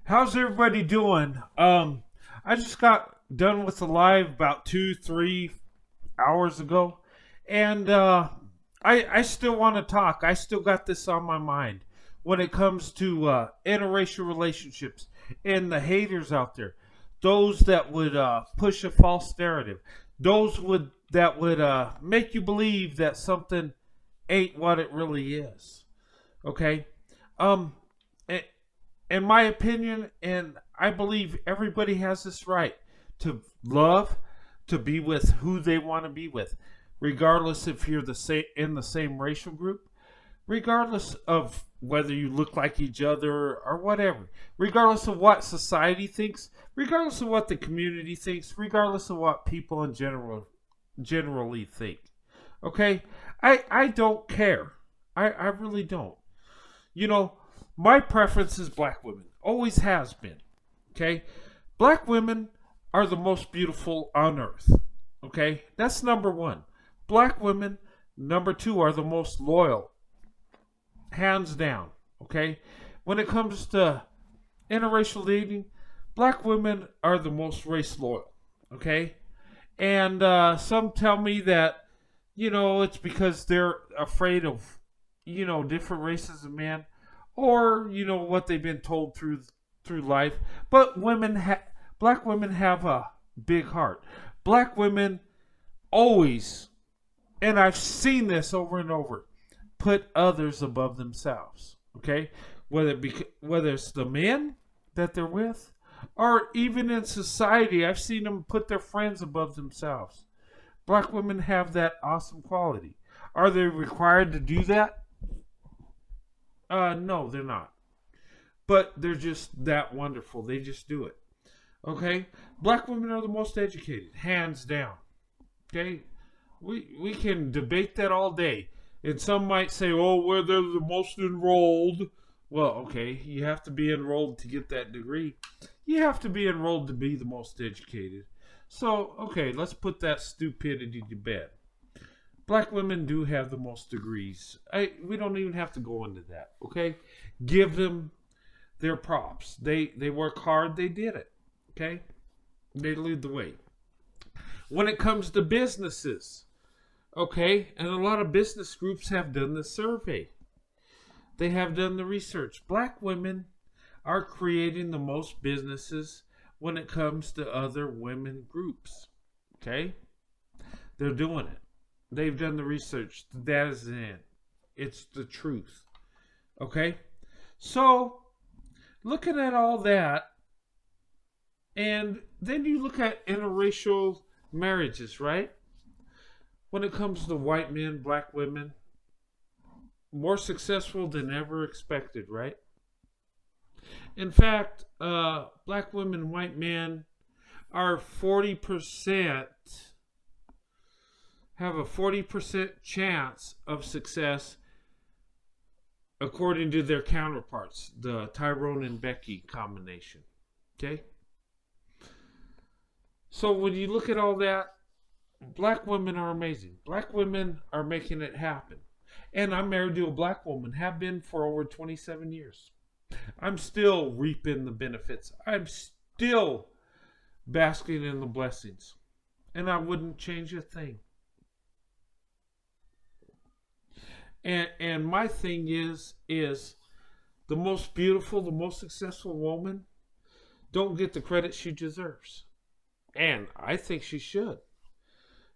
How's everybody doing? I just got done with the live about 2, 3 hours ago, and I still want to talk. I still got this on my mind when it comes to interracial relationships and the haters out there, those that would push a false narrative, those would that would make you believe that something ain't what it really is. Okay, um, in my opinion, and I believe everybody has this right to love, to be with who they want to be with, regardless if you're in the same racial group, regardless of whether you look like each other or whatever, regardless of what society thinks, regardless of what the community thinks, regardless of what people in generally think. Okay, I don't care. I really don't. You know, my preference is black women. Always has been. Okay? Black women are the most beautiful on earth. Okay? That's number one. Black women, number two, are the most loyal. Hands down. Okay? When it comes to interracial dating, black women are the most race loyal. Okay? And some tell me that, it's because they're afraid of, different races of men, or what they've been told through life. But black women have a big heart. Black women always, and I've seen this over and over, put others above themselves. Okay, whether it's the men that they're with, or even in society, I've seen them put their friends above themselves. Black women have that awesome quality. Are they required to do that? No, they're not. But they're just that wonderful. They just do it. Okay? Black women are the most educated, hands down. Okay? We can debate that all day. And some might say, oh, well, they're the most enrolled. Well, okay, you have to be enrolled to get that degree. You have to be enrolled to be the most educated. So, okay, let's put that stupidity to bed. Black women do have the most degrees. We don't even have to go into that, okay? Give them their props. They work hard. They did it, okay? They lead the way. When it comes to businesses, okay, and a lot of business groups have done the survey. They have done the research. Black women are creating the most businesses when it comes to other women groups, okay? They're doing it. They've done the research. The data's in. It's the truth. Okay? So, looking at all that, and then you look at interracial marriages, right? When it comes to white men, black women, more successful than ever expected, right? In fact, black women, white men are 40%, have a 40% chance of success according to their counterparts, the Tyrone and Becky combination. Okay? So when you look at all that, black women are amazing. Black women are making it happen. And I'm married to a black woman, have been for over 27 years. I'm still reaping the benefits. I'm still basking in the blessings. And I wouldn't change a thing. And my thing is the most beautiful, the most successful woman don't get the credit she deserves. And I think she should.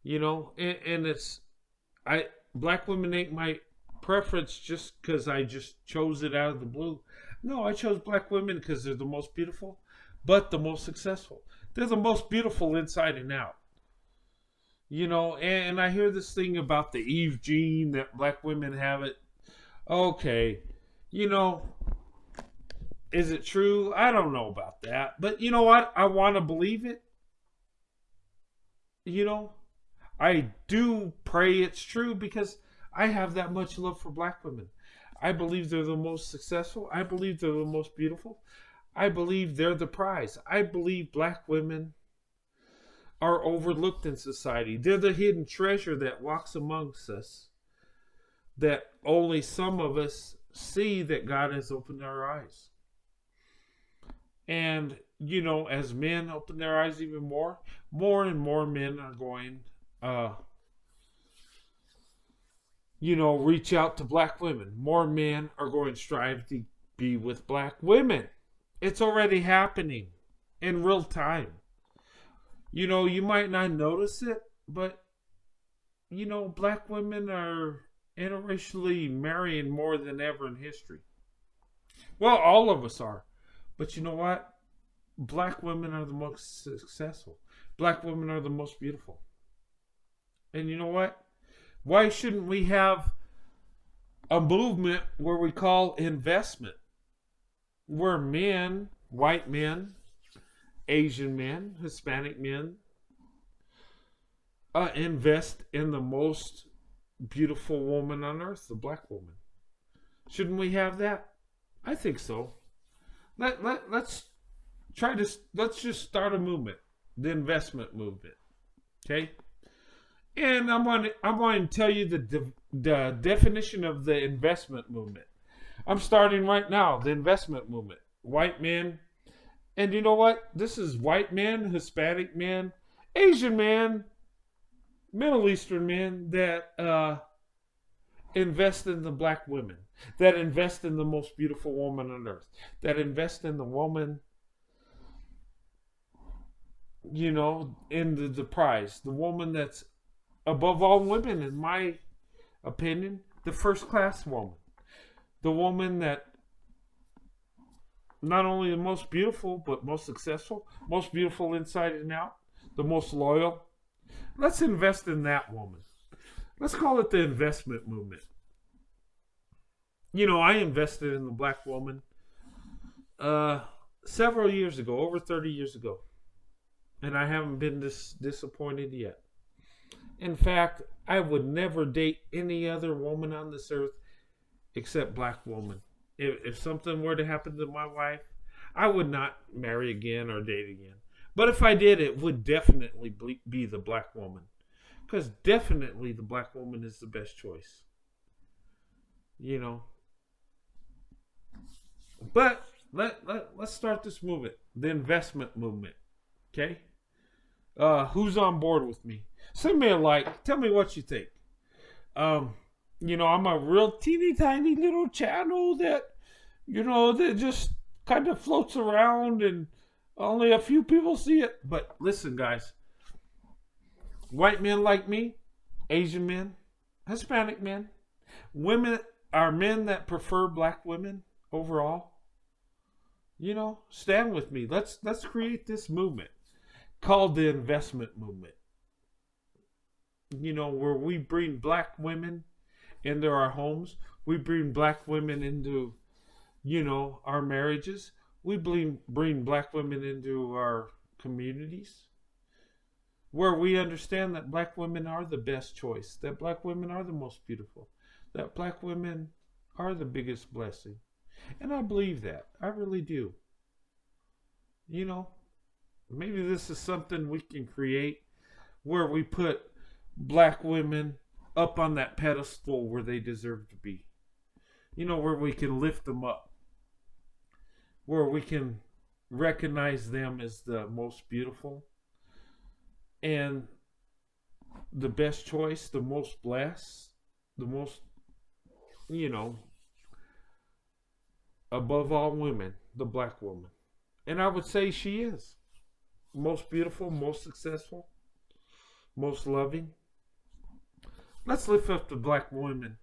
And black women ain't my preference just because I just chose it out of the blue. No, I chose black women because they're the most beautiful, but the most successful. They're the most beautiful inside and out. And I hear this thing about the Eve gene that black women have it. Okay, is it true? I don't know about that. But you know what? I want to believe it. I do pray it's true because I have that much love for black women. I believe they're the most successful. I believe they're the most beautiful. I believe they're the prize. I believe black women are overlooked in society. They're the hidden treasure that walks amongst us, that only some of us see, that God has opened our eyes. And, as men open their eyes even more, and more men are going, uh, reach out to black women. More men are going to strive to be with black women. It's already happening in real time. You might not notice it, but, black women are interracially marrying more than ever in history. Well, all of us are. But you know what? Black women are the most successful. Black women are the most beautiful. And you know what? Why shouldn't we have a movement where we call investment? Where men, white men, Asian men, Hispanic men, invest in the most beautiful woman on earth, the black woman. Shouldn't we have that? I think so. Let's just start a movement, the investment movement. Okay? And I'm going to tell you the definition of the investment movement. I'm starting right now, the investment movement. White men, and you know what? This is white men, Hispanic men, Asian men, Middle Eastern men that invest in the black women, that invest in the most beautiful woman on earth, that invest in the woman, in the prize, the woman that's above all women, in my opinion, the first class woman, the woman that not only the most beautiful, but most successful, most beautiful inside and out, the most loyal. Let's invest in that woman. Let's call it the investment movement. I invested in the black woman several years ago, over 30 years ago. And I haven't been disappointed yet. In fact, I would never date any other woman on this earth except black woman. If something were to happen to my wife, I would not marry again or date again. But if I did, it would definitely be the black woman. Because definitely the black woman is the best choice. But let's start this movement, the investment movement. Okay? Who's on board with me? Send me a like. Tell me what you think. I'm a real teeny tiny little channel that just kind of floats around and only a few people see it. But listen, guys. White men like me, Asian men, Hispanic men, women are men that prefer black women overall. Stand with me. Let's create this movement called the investment movement. Where we bring black women into our homes. We bring black women into, our marriages. We bring black women into our communities. Where we understand that black women are the best choice. That black women are the most beautiful. That black women are the biggest blessing. And I believe that. I really do. Maybe this is something we can create where we put black women up on that pedestal where they deserve to be. Where we can lift them up. Where we can recognize them as the most beautiful and the best choice, the most blessed, the most, above all women, the black woman. And I would say she is most beautiful, most successful, most loving. Let's lift up the black women.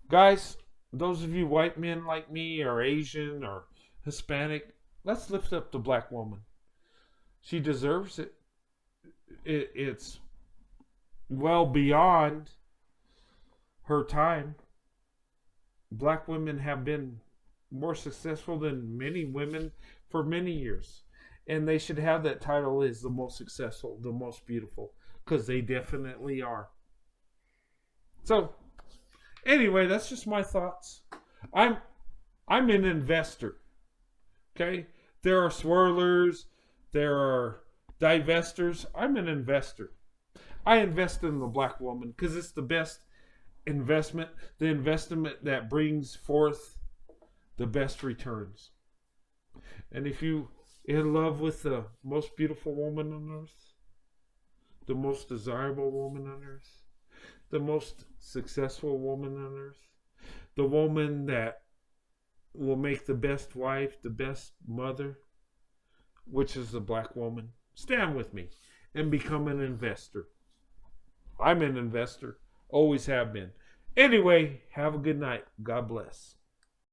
Guys, those of you white men like me or Asian or Hispanic, let's lift up the black woman. She deserves it. It's well beyond her time. Black women have been more successful than many women for many years. And they should have that title as the most successful, the most beautiful, because they definitely are. So, anyway, that's just my thoughts. I'm an investor. Okay? There are swirlers, there are divestors. I'm an investor. I invest in the black woman because it's the best investment, the investment that brings forth the best returns. And if you In love with the most beautiful woman on earth, the most desirable woman on earth, the most successful woman on earth, the woman that will make the best wife, the best mother, which is the black woman. Stand with me and become an investor. I'm an investor, always have been. Anyway, have a good night. God bless.